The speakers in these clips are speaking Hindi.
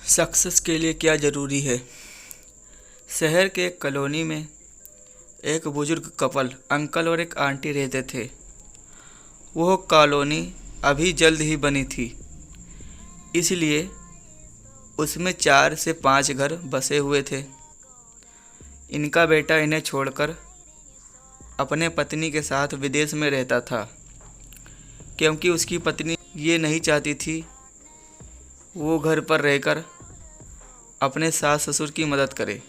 सक्सेस के लिए क्या ज़रूरी है। शहर के एक कॉलोनी में एक बुजुर्ग कपल अंकल और एक आंटी रहते थे। वह कॉलोनी अभी जल्द ही बनी थी, इसलिए उसमें 4 से 5 घर बसे हुए थे। इनका बेटा इन्हें छोड़कर अपने पत्नी के साथ विदेश में रहता था, क्योंकि उसकी पत्नी ये नहीं चाहती थी वो घर पर रहकर अपने सास ससुर की मदद करे।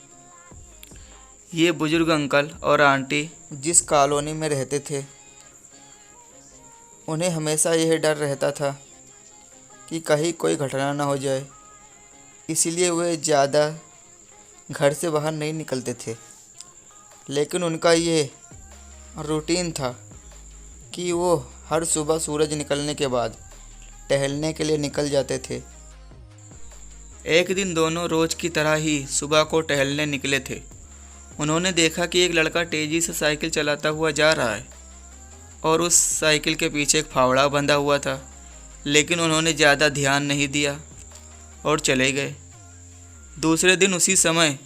ये बुजुर्ग अंकल और आंटी जिस कॉलोनी में रहते थे, उन्हें हमेशा यह डर रहता था कि कहीं कोई घटना न हो जाए, इसलिए वे ज़्यादा घर से बाहर नहीं निकलते थे। लेकिन उनका ये रूटीन था कि वो हर सुबह सूरज निकलने के बाद टहलने के लिए निकल जाते थे। एक दिन दोनों रोज की तरह ही सुबह को टहलने निकले थे। उन्होंने देखा कि एक लड़का तेजी से साइकिल चलाता हुआ जा रहा है और उस साइकिल के पीछे एक फावड़ा बंधा हुआ था, लेकिन उन्होंने ज़्यादा ध्यान नहीं दिया और चले गए। दूसरे दिन उसी समय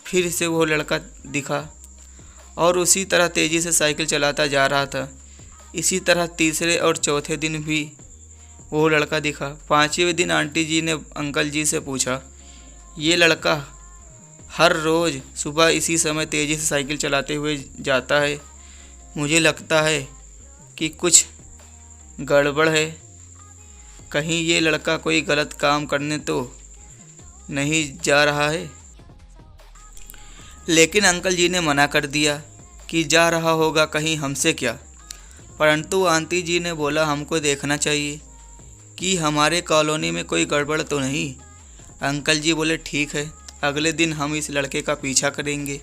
फिर से वो लड़का दिखा और उसी तरह तेज़ी से साइकिल चलाता जा रहा था। इसी तरह तीसरे और चौथे दिन भी वो लड़का दिखा। 5वें दिन आंटी जी ने अंकल जी से पूछा, ये लड़का हर रोज़ सुबह इसी समय तेज़ी से साइकिल चलाते हुए जाता है, मुझे लगता है कि कुछ गड़बड़ है। कहीं ये लड़का कोई गलत काम करने तो नहीं जा रहा है। लेकिन अंकल जी ने मना कर दिया कि जा रहा होगा कहीं हमसे क्या। परंतु आंटी जी ने बोला, हमको देखना चाहिए कि हमारे कॉलोनी में कोई गड़बड़ तो नहीं। अंकल जी बोले, ठीक है, अगले दिन हम इस लड़के का पीछा करेंगे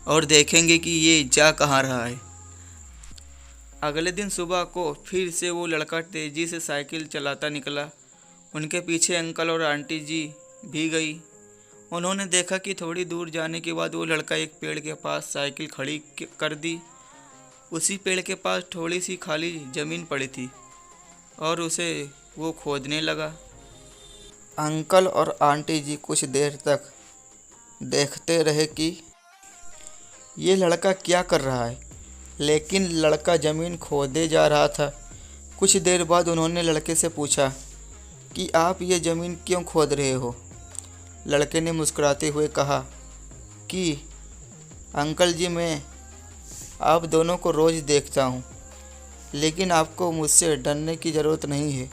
और देखेंगे कि ये जा कहाँ रहा है। अगले दिन सुबह को फिर से वो लड़का तेज़ी से साइकिल चलाता निकला। उनके पीछे अंकल और आंटी जी भी गई। उन्होंने देखा कि थोड़ी दूर जाने के बाद वो लड़का एक पेड़ के पास साइकिल खड़ी कर दी। उसी पेड़ के पास थोड़ी सी खाली ज़मीन पड़ी थी और उसे वो खोदने लगा। अंकल और आंटी जी कुछ देर तक देखते रहे कि ये लड़का क्या कर रहा है, लेकिन लड़का ज़मीन खोदे जा रहा था। कुछ देर बाद उन्होंने लड़के से पूछा कि आप ये ज़मीन क्यों खोद रहे हो। लड़के ने मुस्कुराते हुए कहा कि अंकल जी, मैं आप दोनों को रोज़ देखता हूँ, लेकिन आपको मुझसे डरने की ज़रूरत नहीं है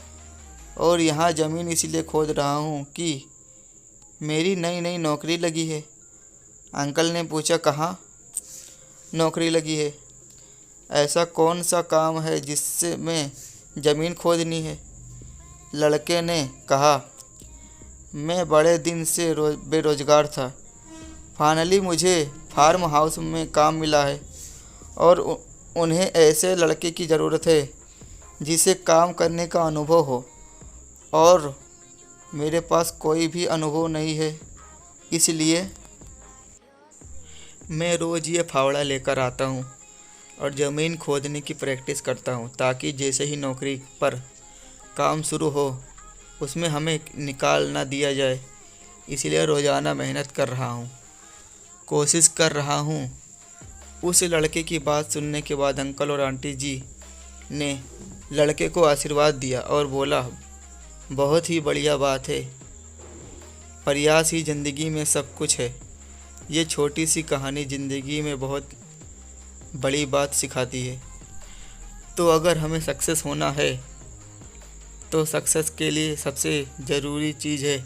और यहाँ ज़मीन इसलिए खोद रहा हूँ कि मेरी नई नई नौकरी लगी है। अंकल ने पूछा, कहाँ नौकरी लगी है? ऐसा कौन सा काम है जिससे मैं ज़मीन खोदनी है? लड़के ने कहा, मैं बड़े दिन से बेरोज़गार था। फाइनली मुझे फार्म हाउस में काम मिला है और उन्हें ऐसे लड़के की ज़रूरत है जिसे काम करने का अनुभव हो, और मेरे पास कोई भी अनुभव नहीं है, इसलिए मैं रोज़ ये फावड़ा लेकर आता हूँ और ज़मीन खोदने की प्रैक्टिस करता हूँ, ताकि जैसे ही नौकरी पर काम शुरू हो उसमें हमें निकाल ना दिया जाए। इसलिए रोज़ाना मेहनत कर रहा हूँ, कोशिश कर रहा हूँ। उस लड़के की बात सुनने के बाद अंकल और आंटी जी ने लड़के को आशीर्वाद दिया और बोला, बहुत ही बढ़िया बात है, प्रयास ही ज़िंदगी में सब कुछ है। ये छोटी सी कहानी ज़िंदगी में बहुत बड़ी बात सिखाती है। तो अगर हमें सक्सेस होना है तो सक्सेस के लिए सबसे ज़रूरी चीज़ है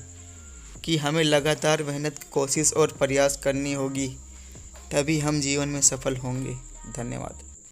कि हमें लगातार मेहनत, कोशिश और प्रयास करनी होगी, तभी हम जीवन में सफल होंगे। धन्यवाद।